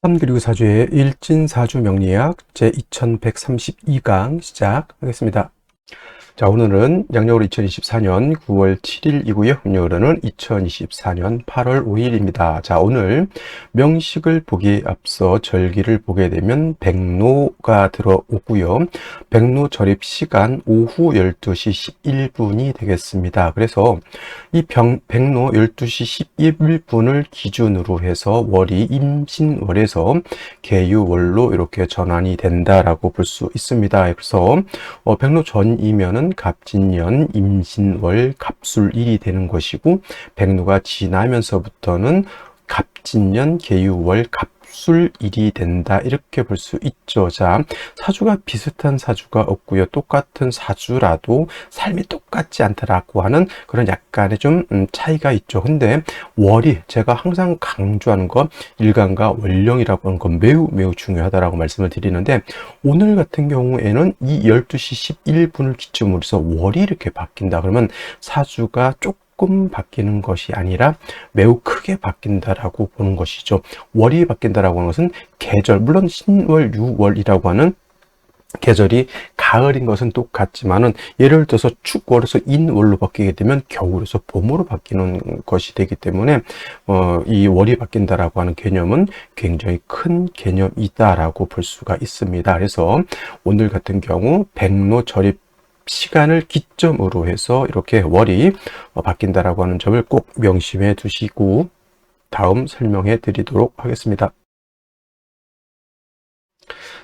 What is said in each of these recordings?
그리고 사주의 일진사주 명리학 제2132강 시작하겠습니다. 자, 오늘은 양력으로 2024년 9월 7일이고요. 음력으로는 2024년 8월 5일입니다. 자, 오늘 명식을 보기에 앞서 절기를 보게 되면 백로가 들어오고요. 백로 절입 시간 오후 12시 11분이 되겠습니다. 그래서 이 백로 12시 11분을 기준으로 해서 월이 임신월에서 계유월로 이렇게 전환이 된다라고 볼 수 있습니다. 그래서 백로 전이면은 갑진년, 임신월, 갑술일이 되는 것이고, 백로가 지나면서부터는 갑진년, 계유월, 갑술일이 된다, 이렇게 볼 수 있죠. 자, 사주가 비슷한 사주가 없고요. 똑같은 사주라도 삶이 똑같지 않더라고 하는 그런 약간의 좀 차이가 있죠. 근데 월이, 제가 항상 강조하는 건 일간과 월령이라고 하는 건 매우 중요하다라고 말씀을 드리는데, 오늘 같은 경우에는 이 12시 11분을 기점으로 해서 월이 이렇게 바뀐다 그러면 사주가 조금 바뀌는 것이 아니라 매우 크게 바뀐다라고 보는 것이죠. 월이 바뀐다라고 하는 것은 계절, 물론 신월, 유월이라고 하는 계절이 가을인 것은 똑같지만은, 예를 들어서 축월에서 인월로 바뀌게 되면 겨울에서 봄으로 바뀌는 것이 되기 때문에 이 월이 바뀐다라고 하는 개념은 굉장히 큰 개념이다라고 볼 수가 있습니다. 그래서 오늘 같은 경우 백로 절입 시간을 기점으로 해서 이렇게 월이 바뀐다라고 하는 점을 꼭 명심해 두시고 다음 설명해 드리도록 하겠습니다.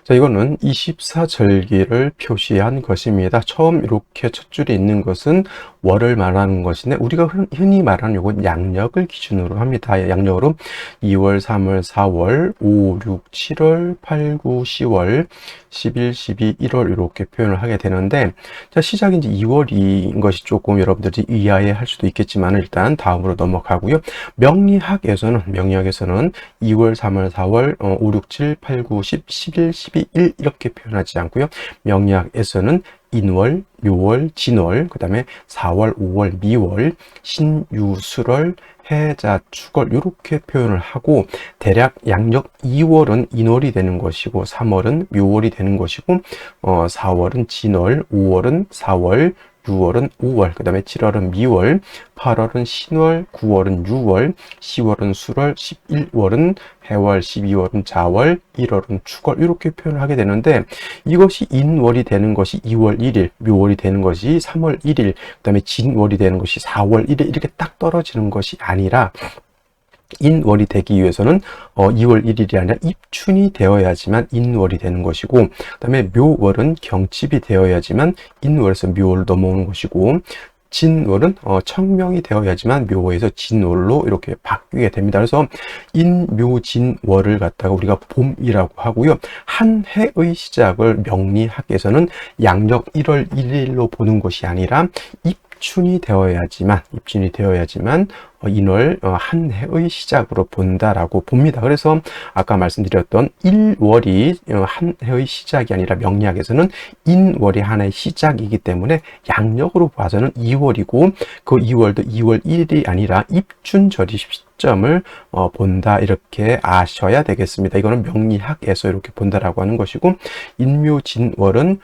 자, 이거는 24절기를 표시한 것입니다. 처음 이렇게 첫 줄에 있는 것은 월을 말하는 것인데, 우리가 흔히 말하는 요건 양력을 기준으로 합니다. 양력으로 2월, 3월, 4월, 5, 6, 7월, 8, 9, 10월, 11, 12, 1월 이렇게 표현을 하게 되는데, 자, 시작이 이제 2월인 것이 조금 여러분들이 이해해 할 수도 있겠지만, 일단 다음으로 넘어가고요. 명리학에서는 2월, 3월, 4월, 5, 6, 7, 8, 9, 10, 11, 12, 1 이렇게 표현하지 않고요. 명리학에서는 인월, 묘월, 진월, 그 다음에 4월, 5월, 미월, 신유술월, 해자, 축월 이렇게 표현을 하고, 대략 양력 2월은 인월이 되는 것이고, 3월은 묘월이 되는 것이고, 4월은 진월, 5월은 4월, 6월은 5월, 그 다음에 7월은 미월, 8월은 신월, 9월은 6월, 10월은 술월, 11월은 해월, 12월은 자월, 1월은 축월 이렇게 표현을 하게 되는데, 이것이 인월이 되는 것이 2월 1일, 묘월이 되는 것이 3월 1일, 그 다음에 진월이 되는 것이 4월 1일 이렇게 딱 떨어지는 것이 아니라, 인월이 되기 위해서는 2월 1일이 아니라 입춘이 되어야지만 인월이 되는 것이고, 그 다음에 묘월은 경칩이 되어야지만 인월에서 묘월로 넘어오는 것이고, 진월은 청명이 되어야지만 묘월에서 진월로 이렇게 바뀌게 됩니다. 그래서 인묘진월을 갖다가 우리가 봄이라고 하고요. 한 해의 시작을 명리학에서는 양력 1월 1일로 보는 것이 아니라 입춘이 되어야지만 인월 한 해의 시작으로 본다라고 봅니다. 그래서 아까 말씀드렸던 1월이 한 해의 시작이 아니라 명리학에서는 인월이 한 해의 시작이기 때문에 양력으로 봐서는 2월이고, 그 2월도 2월 1일이 아니라 입춘 절입 시점을 본다, 이렇게 아셔야 되겠습니다. 이거는 명리학에서 이렇게 본다라고 하는 것이고, 인묘진월은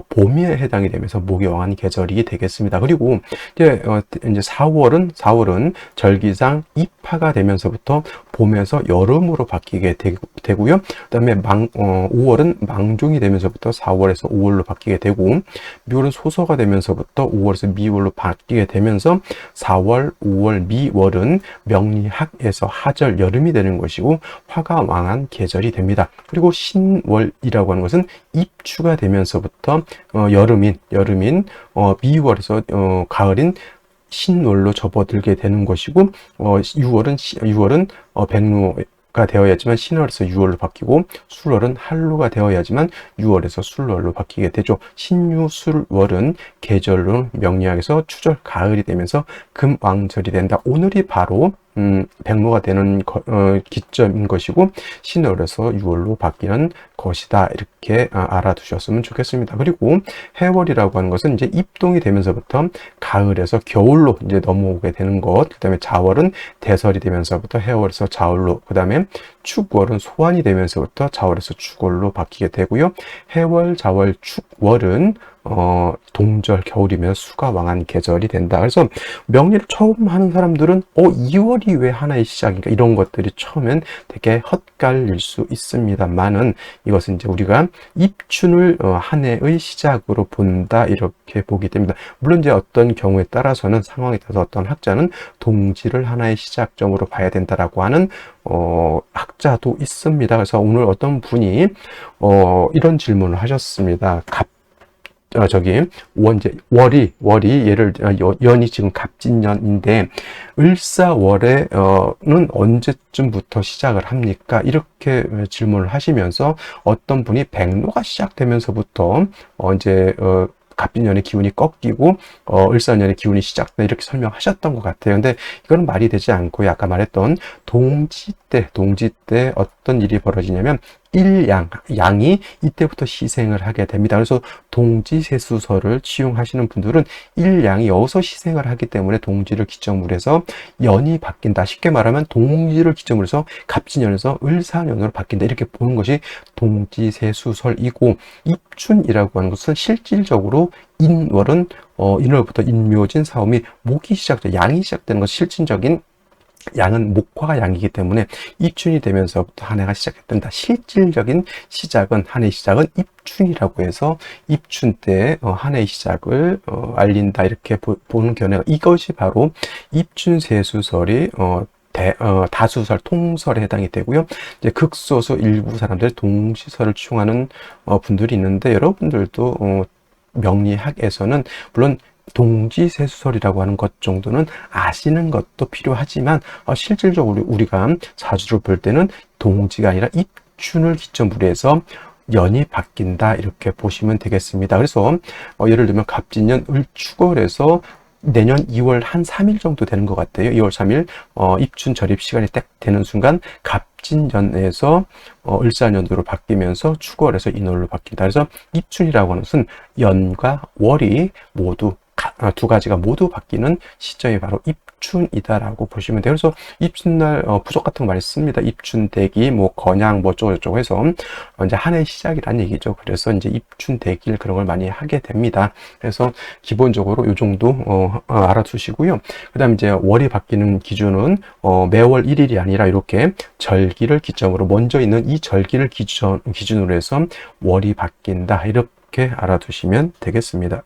봄에 해당이 되면서 목요한 계절이 되겠습니다. 그리고 이제 4월은 절기상 입하가 되면서부터 봄에서 여름으로 바뀌게 되고요. 그다음에 5월은 망종이 되면서부터 4월에서 5월로 바뀌게 되고, 묘월은 소서가 되면서부터 5월에서 미월로 바뀌게 되면서 4월, 5월, 미월은 명리학에서 하절 여름이 되는 것이고 화가 왕한 계절이 됩니다. 그리고 신월이라고 하는 것은 입추가 되면서부터 여름인 미월에서 가을인 신월로 접어들게 되는 것이고, 6월은 백로가 되어야지만 신월에서 6월로 바뀌고, 술월은 한로가 되어야지만 6월에서 술월로 바뀌게 되죠. 신유술월은 계절로 명리학에서 추절 가을이 되면서 금왕절이 된다. 오늘이 바로 백로가 되는 기점인 것이고 신월에서 유월로 바뀌는 것이다. 이렇게 알아두셨으면 좋겠습니다. 그리고 해월이라고 하는 것은 이제 입동이 되면서부터 가을에서 겨울로 이제 넘어오게 되는 것. 그다음에 자월은 대설이 되면서부터 해월에서 자월로, 그다음에 축월은 소환이 되면서부터 자월에서 축월로 바뀌게 되고요. 해월, 자월, 축월은 동절, 겨울이면 수가 왕한 계절이 된다. 그래서 명리를 처음 하는 사람들은 2월이 왜 하나의 시작인가, 이런 것들이 처음엔 되게 헛갈릴 수 있습니다만은 이것은 이제 우리가 입춘을 한 해의 시작으로 본다, 이렇게 보기 됩니다. 물론 이제 어떤 경우에 따라서는, 상황에 따라서 어떤 학자는 동지를 하나의 시작점으로 봐야 된다라고 하는 학자도 있습니다. 그래서 오늘 어떤 분이 이런 질문을 하셨습니다. 월이 예를 연이 지금 갑진년인데 을사월에는 언제쯤부터 시작을 합니까? 이렇게 질문을 하시면서 어떤 분이 백로가 시작되면서부터 갑진년의 기운이 꺾이고 을사년의 기운이 시작된다, 이렇게 설명하셨던 것 같아요. 근데 이거는 말이 되지 않고요. 아까 말했던 동지 때 어떤 일이 벌어지냐면 양이 이때부터 희생을 하게 됩니다. 그래서 동지세수설을 치용하시는 분들은 일양이 여기서 희생을 하기 때문에 동지를 기점으로 해서 연이 바뀐다. 쉽게 말하면 동지를 기점으로 해서 갑진년에서 을사년으로 바뀐다. 이렇게 보는 것이 동지세수설이고, 입춘이라고 하는 것은 실질적으로 인월은 인월부터 인묘진 사오미 목이 시작돼, 양이 시작되는 것이 실질적인, 양은 목화가 양이기 때문에 입춘이 되면서부터 한 해가 시작된다. 실질적인 시작은, 한 해의 시작은 입춘이라고 해서 입춘 때 한 해의 시작을 알린다, 이렇게 보는 견해가, 이것이 바로 입춘세수설이 다수설, 통설에 해당이 되고요. 이제 극소수 일부 사람들 동시설을 치용하는 분들이 있는데, 여러분들도 명리학에서는 물론 동지세수설이라고 하는 것 정도는 아시는 것도 필요하지만, 실질적으로 우리가 사주를 볼 때는 동지가 아니라 입춘을 기점으로 해서 연이 바뀐다, 이렇게 보시면 되겠습니다. 그래서 예를 들면 갑진년 을축월에서 내년 2월 한 3일 정도 되는 것 같아요. 2월 3일 입춘 절입 시간이 딱 되는 순간 갑진년에서 을사년으로 바뀌면서 축월에서 인월로 바뀐다. 그래서 입춘이라고 하는 것은 연과 월이 모두 두 가지가 모두 바뀌는 시점이 바로 입춘이다라고 보시면 돼요. 그래서 입춘날 부족 같은 거 많이 씁니다. 입춘대기, 건양, 어쩌고저쩌고 해서 이제 한 해의 시작이라는 얘기죠. 그래서 이제 입춘대기를 그런 걸 많이 하게 됩니다. 그래서 기본적으로 이 정도 알아두시고요. 그 다음에 이제 월이 바뀌는 기준은 매월 1일이 아니라 이렇게 절기를 기점으로, 먼저 있는 이 절기를 기준으로 해서 월이 바뀐다, 이렇게 알아두시면 되겠습니다.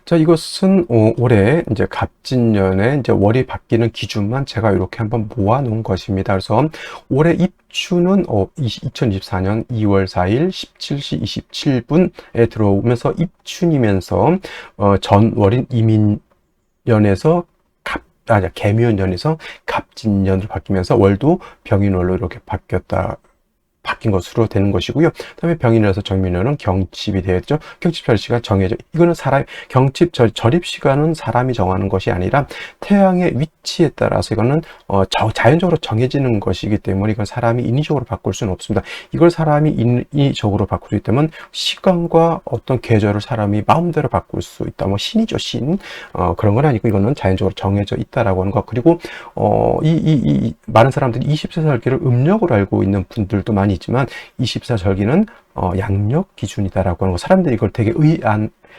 자, 이것은 올해 이제 갑진년에 이제 월이 바뀌는 기준만 제가 이렇게 한번 모아 놓은 것입니다. 그래서 올해 입춘은 2024년 2월 4일 17시 27분에 들어오면서 입춘이면서 전월인 이민년에서 개묘년에서 갑진년으로 바뀌면서 월도 병인월로 이렇게 바뀐 것으로 되는 것이고요. 그다음에 병인이라서 정민월은 경칩이 되었죠. 경칩 절입 시간 정해져. 이거는 경칩 절입 시간은 사람이 정하는 것이 아니라 태양의 위치에 따라서 이거는 자연적으로 정해지는 것이기 때문에 이건 사람이 인위적으로 바꿀 수는 없습니다. 이걸 사람이 인위적으로 바꿀 수 있다면 시간과 어떤 계절을 사람이 마음대로 바꿀 수 있다. 신이죠, 신. 그런 건 아니고 이거는 자연적으로 정해져 있다라고 하는 것. 그리고 많은 사람들이 24절기를 음력으로 알고 있는 분들도 많이 있지만 24절기는 양력 기준이다라고 하는 거, 사람들이 이걸 되게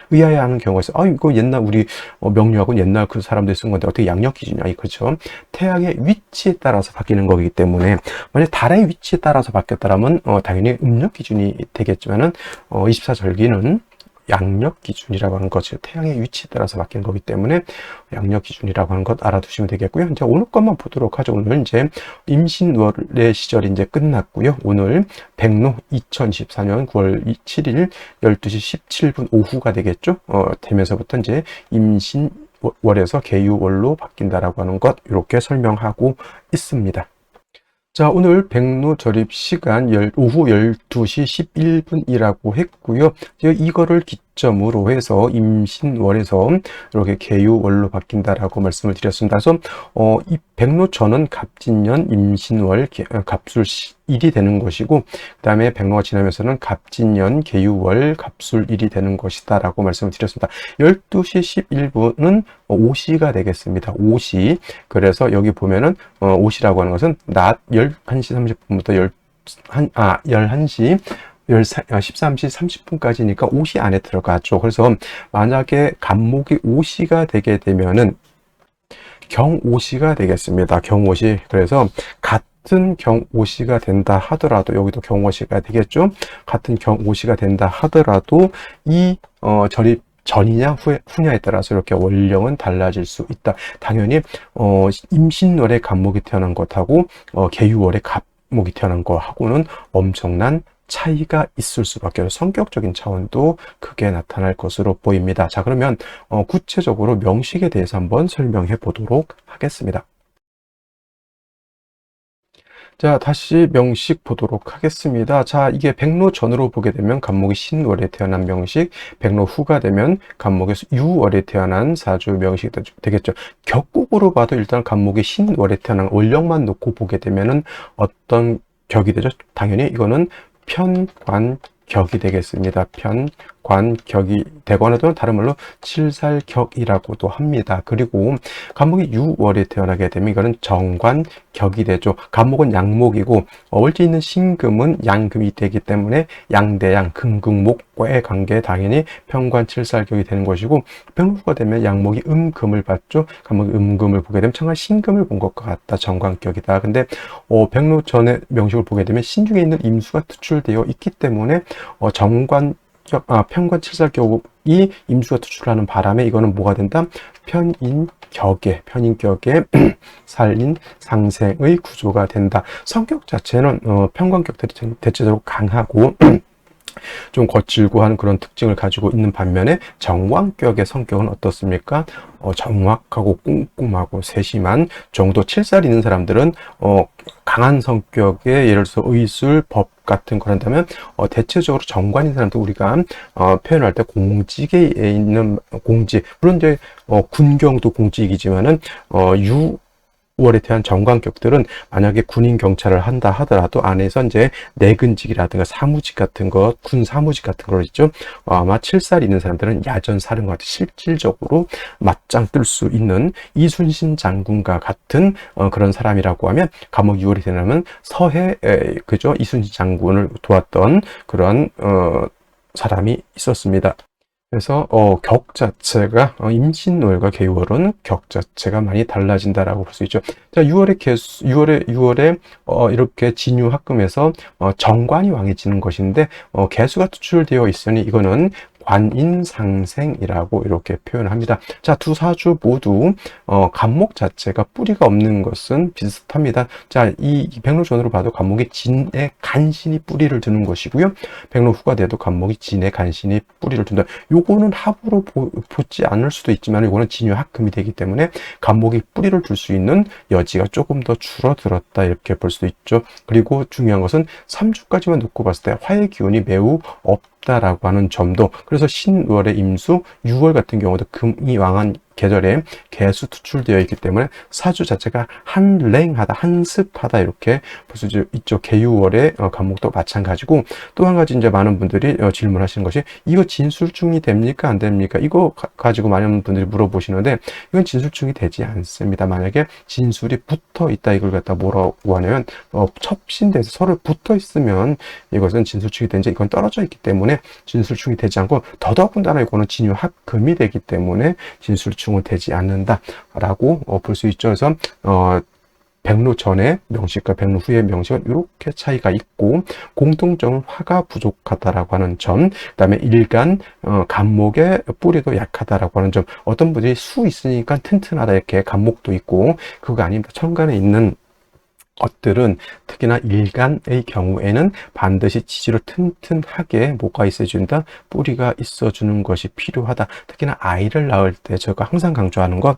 의아해하는 경우가 있어요. 이거 옛날 우리 명료하고는 옛날 그 사람들이 쓴 건데 어떻게 양력 기준이야? 그렇죠. 태양의 위치에 따라서 바뀌는 거기 때문에 만약 달의 위치에 따라서 바뀌었다면 당연히 음력 기준이 되겠지만은 24절기는 양력 기준이라고 하는 것이 태양의 위치에 따라서 바뀌는 거기 때문에 양력 기준이라고 하는 것 알아두시면 되겠고요. 이제 오늘 것만 보도록 하죠. 오늘 이제 임신월의 시절이 이제 끝났고요. 오늘 백로 2024년 9월 7일 12시 17분 오후가 되겠죠. 되면서부터 이제 임신월에서 개유월로 바뀐다라고 하는 것 이렇게 설명하고 있습니다. 자, 오늘 백로 절입 시간 오후 12시 11분이라고 했고요. 이거를 시점으로 해서 임신월에서 이렇게 계유월로 바뀐다라고 말씀을 드렸습니다. 그래서 이 백로전은 갑진년 임신월 갑술일이 되는 것이고, 그 다음에 백로가 지나면서는 갑진년 계유월 갑술일이 되는 것이다 라고 말씀을 드렸습니다. 12시 11분은 오시가 되겠습니다. 오시. 그래서 여기 보면은 오시라고 하는 것은 낮 11시 30분부터 11시 13시 30분까지니까 오시 안에 들어가죠. 그래서 만약에 간목이 오시가 되게 되면은 경오시가 되겠습니다. 경오시. 그래서 같은 경오시가 된다 하더라도, 여기도 경오시가 되겠죠. 같은 경오시가 된다 하더라도 이 절입 전이냐 후냐에 따라서 이렇게 월령은 달라질 수 있다. 당연히 임신월에 간목이 태어난 것하고 계유월에 갑목이 태어난 것하고는 엄청난 차이가 있을 수밖에 없어요. 성격적인 차원도 크게 나타날 것으로 보입니다. 자, 그러면 구체적으로 명식에 대해서 한번 설명해 보도록 하겠습니다. 자, 다시 명식 보도록 하겠습니다. 자, 이게 백로전으로 보게 되면 간목이 신월에 태어난 명식, 백로후가 되면 간목이 유월에 태어난 사주 명식이 되겠죠. 격국으로 봐도 일단 간목이 신월에 태어난 월령만 놓고 보게 되면은 어떤 격이 되죠? 당연히 이거는 편관격이 되겠습니다. 편관격이 되거나 또는 다른 말로 칠살격이라고도 합니다. 그리고 간목이 유월에 태어나게 되면 이거는 정관격이 되죠. 간목은 양목이고 월지 있는 신금은 양금이 되기 때문에 양대양, 금극목과의 관계 당연히 편관칠살격이 되는 것이고, 백로가 되면 양목이 음금을 받죠. 간목이 음금을 보게 되면 청한 신금을 본 것과 같다. 정관격이다. 근데 백로전의 명식을 보게 되면 신중에 있는 임수가 투출되어 있기 때문에 편관칠살격이 임수가 투출하는 바람에 이거는 뭐가 된다? 편인격의 살인 상생의 구조가 된다. 성격 자체는 편관격들이 대체적으로 강하고 좀 거칠고 하는 그런 특징을 가지고 있는 반면에 정관격의 성격은 어떻습니까? 정확하고 꼼꼼하고 세심한 정도. 7살 있는 사람들은 강한 성격의 예를 들어서 의술, 법 같은 걸 한다면 대체적으로 정관인 사람들 우리가 표현할 때 공직에 있는 공직, 물론 이제 군경도 공직이지만은 월에 태어난 정관격들은 만약에 군인 경찰을 한다 하더라도 안에서 이제 내근직이라든가 사무직 같은 것, 군 사무직 같은 거 있죠. 아마 7살 있는 사람들은 야전 사령관한테 실질적으로 맞짱 뜰 수 있는 이순신 장군과 같은 그런 사람이라고 하면, 간목 6월이 되면 서해 그죠, 이순신 장군을 도왔던 그런 사람이 있었습니다. 그래서 격 자체가 임신월과 계유월은 격 자체가 많이 달라진다라고 볼 수 있죠. 자, 6월에 이렇게 진유합금에서 정관이 왕해지는 것인데 개수가 투출되어 있으니 이거는 관인상생이라고 이렇게 표현합니다. 자, 두 사주 모두 간목 자체가 뿌리가 없는 것은 비슷합니다. 자, 이 백로전으로 봐도 간목이 진에 간신히 뿌리를 두는 것이고요. 백로후가 돼도 간목이 진에 간신히 뿌리를 둔다. 요거는 합으로 보지 않을 수도 있지만 요거는 진유합금이 되기 때문에 간목이 뿌리를 둘 수 있는 여지가 조금 더 줄어들었다 이렇게 볼 수도 있죠. 그리고 중요한 것은 3주까지만 놓고 봤을 때 화의 기운이 매우 없다라고 하는 점도. 그래서 신월의 임수, 6월 같은 경우도 금이 왕한 계절에 개수 투출되어 있기 때문에 사주 자체가 한랭하다, 한습하다 이렇게 볼 수 있죠. 계유월의 간목도 마찬가지고, 또 한 가지 이제 많은 분들이 질문하시는 것이 이거 진술충이 됩니까 안 됩니까? 이거 가지고 많은 분들이 물어보시는데 이건 진술충이 되지 않습니다. 만약에 진술이 붙어 있다, 이걸 갖다 뭐라고 하냐면 첩신돼서 서로 붙어 있으면 이것은 진술충이 되는지, 이건 떨어져 있기 때문에 진술충이 되지 않고, 더더군다나 이거는 진유합금이 되기 때문에 진술충 되지 않는다라고 볼 수 있죠. 그래서 백로 전의 명식과 백로 후의 명식은 이렇게 차이가 있고, 공통점은 화가 부족하다라고 하는 점, 그다음에 일간 간목의 뿌리도 약하다라고 하는 점. 어떤 분들이 수 있으니까 튼튼하다 이렇게 간목도 있고, 그거 아닙니다. 천간에 있는 것들은 특히나 일간의 경우에는 반드시 지지로 튼튼하게 뭐가 있어준다? 뿌리가 있어주는 것이 필요하다. 특히나 아이를 낳을 때 제가 항상 강조하는 것,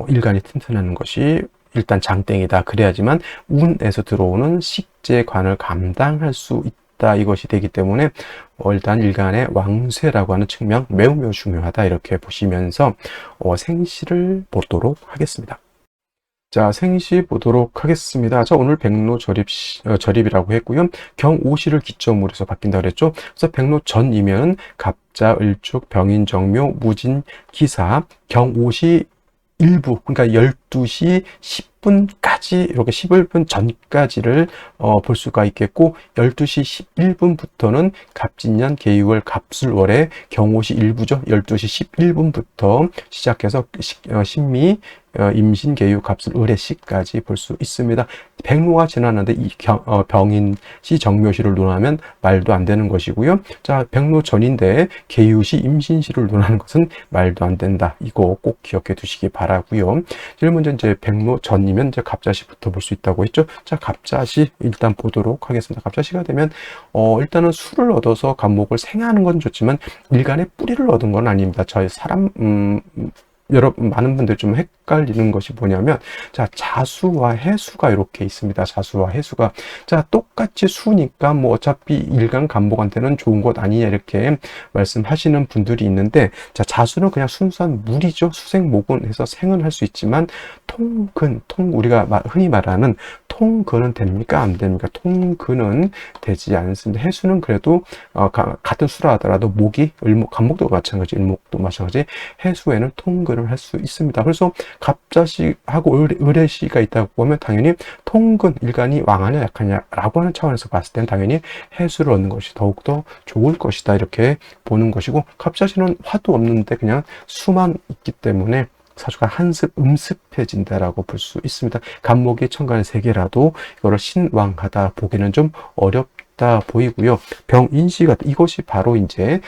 일간이 튼튼하는 것이 일단 장땡이다. 그래야지만 운에서 들어오는 식재관을 감당할 수 있다 있다 이것이 되기 때문에 일단 일간의 왕쇠라고 하는 측면 매우 중요하다 이렇게 보시면서 생시를 보도록 하겠습니다. 자, 생시 보도록 하겠습니다. 자, 오늘 백로 절입이라고 했고요. 경오시를 기점으로 해서 바뀐다 그랬죠. 그래서 백로 전이면 갑자, 을축, 병인, 정묘, 무진, 기사, 경오시 일부, 그러니까 12시 10분까지 이렇게 11분 전까지를 볼 수가 있겠고 12시 11분부터는 갑진년 계유월 갑술월의 경오시 일부죠. 12시 11분부터 시작해서 신미 임신 계유 갑술 을해시까지 볼 수 있습니다. 백로가 지났는데 이 병인시 정묘시를 논하면 말도 안 되는 것이고요. 자, 백로 전인데 계유시 임신시를 논하는 것은 말도 안 된다. 이거 꼭 기억해 두시기 바라고요. 제일 먼저 이제 백로 전이면 이제 갑자시부터 볼 수 있다고 했죠. 자, 갑자시 일단 보도록 하겠습니다. 갑자시가 되면 일단은 수를 얻어서 갑목을 생하는 건 좋지만 일간의 뿌리를 얻은 건 아닙니다. 저희 사람 여러분 많은 분들 좀 헷갈리는 것이 뭐냐면 자, 자수와 해수가 이렇게 있습니다. 자수와 해수가 자, 똑같이 수니까 뭐 어차피 일간 간목한테는 좋은 것 아니냐 이렇게 말씀하시는 분들이 있는데 자, 자수는 그냥 순수한 물이죠. 수생목은 해서 생은 할 수 있지만 우리가 흔히 말하는 통근은 됩니까? 안 됩니까? 통근은 되지 않습니다. 해수는 그래도 같은 수라 하더라도 목이 간목도 마찬가지, 일목도 마찬가지 해수에는 통근을 할 수 있습니다. 그래서 갑자시하고 을해시가 있다고 보면 당연히 통근, 일간이 왕하냐 약하냐라고 하는 차원에서 봤을 때는 당연히 해수를 얻는 것이 더욱더 좋을 것이다 이렇게 보는 것이고 갑자시는 화도 없는데 그냥 수만 있기 때문에 사주가 한습 음습해진다라고 볼 수 있습니다. 간목이 천간의 세 개라도 이거를 신왕하다 보기는 좀 어렵다 보이고요. 병인시가 이것이 바로 이제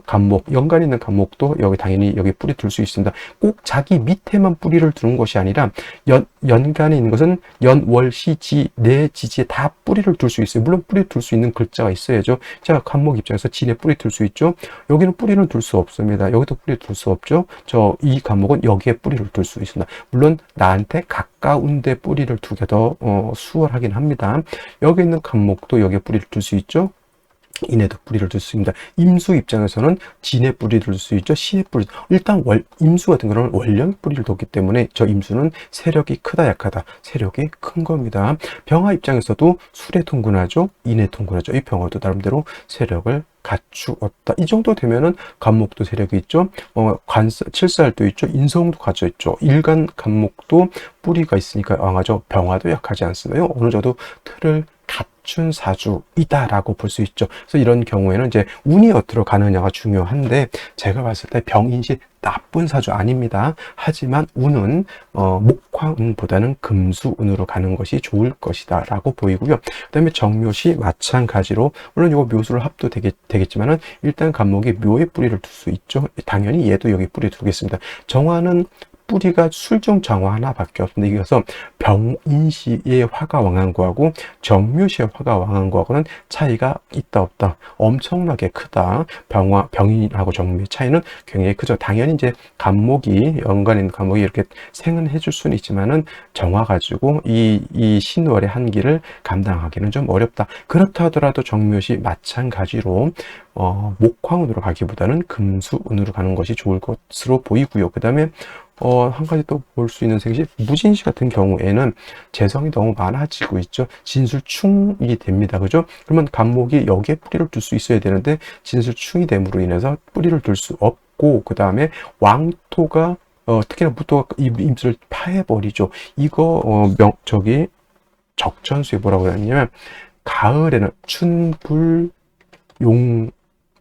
간목, 연간 있는 간목도 여기 당연히 여기 뿌리 둘 수 있습니다. 꼭 자기 밑에만 뿌리를 두는 것이 아니라 연간에 있는 것은 연, 월, 시, 지, 네 지지에 다 뿌리를 둘 수 있어요. 물론 뿌리 둘 수 있는 글자가 있어야죠. 자, 간목 입장에서 진에 뿌리 둘 수 있죠. 여기는 뿌리는 둘 수 없습니다. 여기도 뿌리 둘 수 없죠. 이 간목은 여기에 뿌리를 둘 수 있습니다. 물론 나한테 가까운데 뿌리를 두게 더 수월하긴 합니다. 여기 있는 간목도 여기에 뿌리를 둘 수 있죠. 인에도 뿌리를 둘 수 있습니다. 임수 입장에서는 진에 뿌리를 둘 수 있죠. 시에 뿌리. 일단 임수 같은 경우는 월령에 뿌리를 뒀기 때문에 저 임수는 세력이 크다 약하다. 세력이 큰 겁니다. 병화 입장에서도 술에 통근하죠. 인에 통근하죠. 이 병화도 나름대로 세력을 갖추었다. 이 정도 되면은 간목도 세력이 있죠. 칠살도 있죠. 인성도 가져 있죠. 일간 간목도 뿌리가 있으니까 왕하죠. 병화도 약하지 않습니다. 어느 정도 틀을 갖춘 사주이다라고 볼 수 있죠. 그래서 이런 경우에는 이제 운이 어디로 가느냐가 중요한데 제가 봤을 때 병인시 나쁜 사주 아닙니다. 하지만 운은 목화운보다는 금수운으로 가는 것이 좋을 것이다 라고 보이고요. 그 다음에 정묘시 마찬가지로 물론 이거 묘수를 합도 되겠지만은 일단 간목이 묘에 뿌리를 둘 수 있죠. 당연히 얘도 여기 뿌리 두겠습니다. 정화는 뿌리가 술중 정화 하나밖에 없습니다. 이어서 병인시의 화가 왕한 거하고 정묘시의 화가 왕한 거하고는 차이가 있다 없다 엄청나게 크다. 병인하고 정묘의 차이는 굉장히 크죠. 당연히 이제 간목이 연간에 있는 간목이 이렇게 생은 해줄 수는 있지만은 정화 가지고 이 신월의 한기를 감당하기는 좀 어렵다. 그렇다 하더라도 정묘시 마찬가지로 목화운으로 가기보다는 금수운으로 가는 것이 좋을 것으로 보이고요. 그 다음에 한 가지 또 볼 수 있는 생시 무진시 같은 경우에는 재성이 너무 많아지고 있죠. 진술충이 됩니다. 그죠? 그러면 간목이 여기에 뿌리를 둘 수 있어야 되는데 진술충이 됨으로 인해서 뿌리를 둘 수 없고 그 다음에 왕토가 특히나 무토가 임수를 파해버리죠. 이거 적천수에 뭐라고 하냐면 가을에는 춘불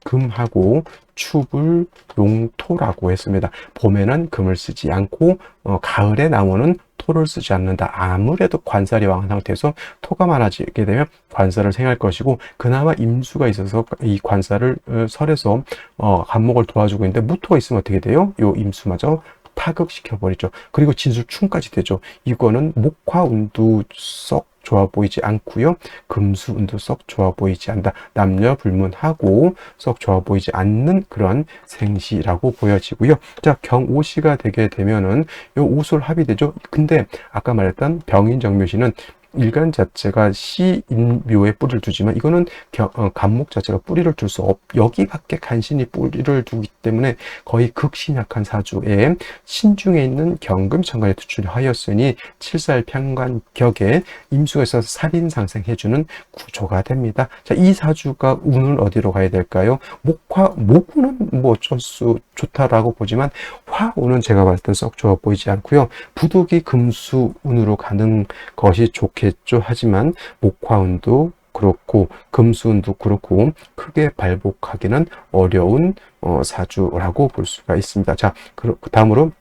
금하고 축을 용토라고 했습니다. 봄에는 금을 쓰지 않고 가을에 나무는 토를 쓰지 않는다. 아무래도 관살이 왕한 상태에서 토가 많아지게 되면 관살을 생할 것이고 그나마 임수가 있어서 이 관살을 설해서 간목을 도와주고 있는데 무토가 있으면 어떻게 돼요? 요 임수마저 파극시켜버리죠. 그리고 진술충까지 되죠. 이거는 목화운도 썩 좋아 보이지 않고요. 금수운도 썩 좋아 보이지 않다. 남녀 불문하고 썩 좋아 보이지 않는 그런 생시라고 보여지고요. 자, 경오시가 되게 되면은 요 오술 합이 되죠. 근데 아까 말했던 병인 정묘시는 일간 자체가 시인묘에 뿌리를 두지만 이거는 간목 자체가 뿌리를 둘 수 여기밖에 간신히 뿌리를 두기 때문에 거의 극신약한 사주에 신중에 있는 경금천간에 투출하였으니 칠살평관격에 임수가 있어서 살인상생해주는 구조가 됩니다. 자, 이 사주가 운은 어디로 가야 될까요? 목운은 뭐 어쩔 수 좋다라고 보지만 화운은 제가 봤을 땐 썩 좋아 보이지 않고요. 부득이 금수운으로 가는 것이 좋겠죠. 하지만 목화운도 그렇고 금수운도 그렇고 크게 발복하기는 어려운 사주라고 볼 수가 있습니다. 자, 그 다음으로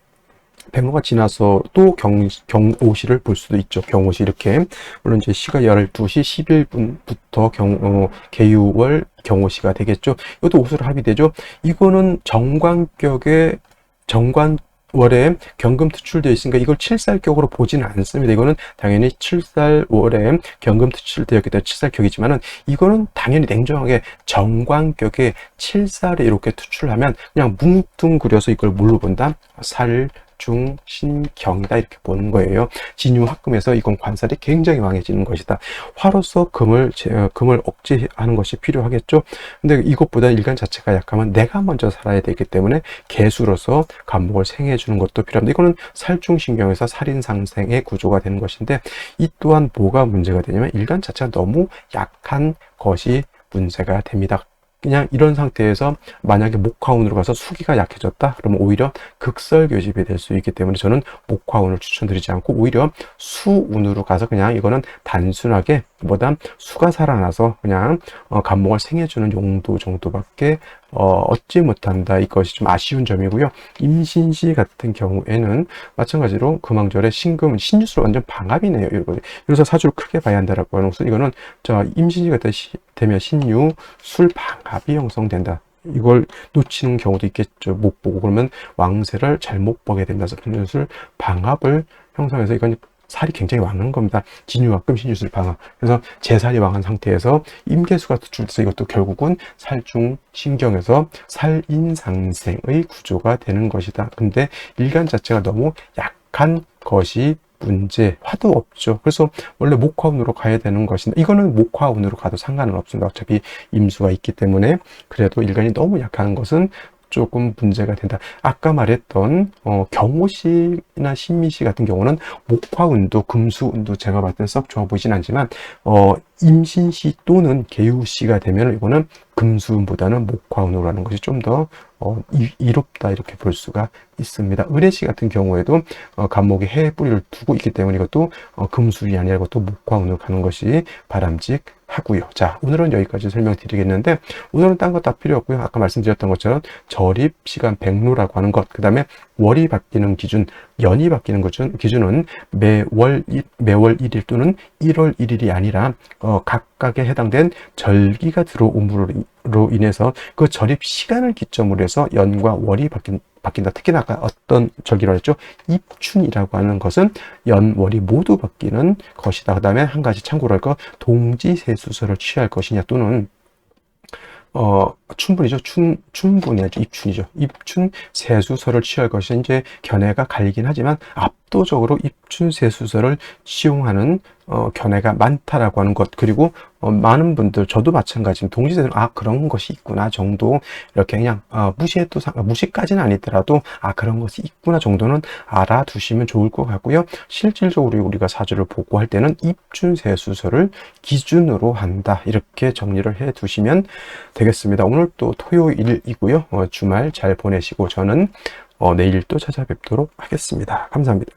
백로가 지나서 또 경오시를 볼 수도 있죠. 경오시 이렇게 물론 이제 시가 12시 11분부터 계유월 경오시가 되겠죠. 이것도 오수로 합의되죠. 이거는 정관격의 정관월에 경금 투출되어 있으니까 이걸 칠살격으로 보지는 않습니다. 이거는 당연히 칠살월에 경금 투출되었기 때문에 칠살격이지만은 이거는 당연히 냉정하게 정관격에 칠살에 이렇게 투출하면 그냥 뭉뚱그려서 이걸 뭘로 본다? 중신경이다 이렇게 보는 거예요. 진유합금에서 이건 관살이 굉장히 왕해지는 것이다. 화로서 금을 억제하는 것이 필요하겠죠. 근데 이것보다 일간 자체가 약하면 내가 먼저 살아야 되기 때문에 개수로서 간목을 생해 주는 것도 필요합니다. 이거는 살중신경에서 살인상생의 구조가 되는 것인데 이 또한 뭐가 문제가 되냐면 일간 자체가 너무 약한 것이 문제가 됩니다. 그냥 이런 상태에서 만약에 목화운으로 가서 수기가 약해졌다 그러면 오히려 극설교집이 될 수 있기 때문에 저는 목화운을 추천드리지 않고 오히려 수운으로 가서 그냥 이거는 단순하게 뭐다 수가 살아나서 그냥 간목을 생해주는 용도 정도밖에 얻지 못한다. 이것이 좀 아쉬운 점이고요. 임신시 같은 경우에는 마찬가지로 금왕절에 신금은 신유수로 완전 방합이네요. 그래서 사주를 크게 봐야 한다라고 하는 것은 이거는 임신시가 되면 신유 술 방합이 형성된다. 이걸 놓치는 경우도 있겠죠. 못 보고 그러면 왕세를 잘못 보게 된다. 신유술 방합을 형성해서 이건 살이 굉장히 왕한 겁니다. 진유합금 신유술 방합. 그래서 제살이 왕한 상태에서 임계수가 투출돼서 이것도 결국은 살중신경에서 살인상생의 구조가 되는 것이다. 근데 일간 자체가 너무 약한 것이 문제, 화도 없죠. 그래서 원래 목화운으로 가야 되는 것인데 이거는 목화운으로 가도 상관은 없습니다. 어차피 임수가 있기 때문에. 그래도 일간이 너무 약한 것은 조금 문제가 된다. 아까 말했던 경호시나 신미시 같은 경우는 목화운도 금수운도 제가 봤을 땐 썩 좋아 보이진 않지만 임신시 또는 계유시가 되면 이거는 금수운보다는 목화운으로 하는 것이 좀 더 이롭다 이렇게 볼 수가 있습니다. 의례시 같은 경우에도 간목에 해의 뿌리를 두고 있기 때문에 이것도 금수운이 아니라 이것도 목화운으로 가는 것이 바람직하고요. 자, 오늘은 여기까지 설명드리겠는데 오늘은 딴 거 다 필요 없고요. 아까 말씀드렸던 것처럼 절입 시간 백로라고 하는 것, 그 다음에 월이 바뀌는 기준, 연이 바뀌는 기준은 매월 1일 또는 1월 1일이 아니라 각각에 해당된 절기가 들어옴으로 인해서 그 절입 시간을 기점으로 해서 연과 월이 바뀐다. 특히나 아까 어떤 절기라고 했죠? 입춘이라고 하는 것은 연, 월이 모두 바뀌는 것이다. 그 다음에 한 가지 참고로 할 거, 동지세수서를 취할 것이냐 또는 춘분이죠. 춘분이 아니죠. 입춘이죠. 입춘 세수서를 취할 것이 이제 견해가 갈리긴 하지만 압도적으로 입춘 세수서를 취용하는 견해가 많다라고 하는 것. 그리고 많은 분들, 저도 마찬가지로 동지세는 그런 것이 있구나 정도 이렇게 그냥 무시해도 무시까지는 아니더라도 그런 것이 있구나 정도는 알아두시면 좋을 것 같고요. 실질적으로 우리가 사주를 보고 할 때는 입춘 세수서를 기준으로 한다. 이렇게 정리를 해 두시면 되겠습니다. 오늘 또 토요일이고요. 주말 잘 보내시고 저는 내일 또 찾아뵙도록 하겠습니다. 감사합니다.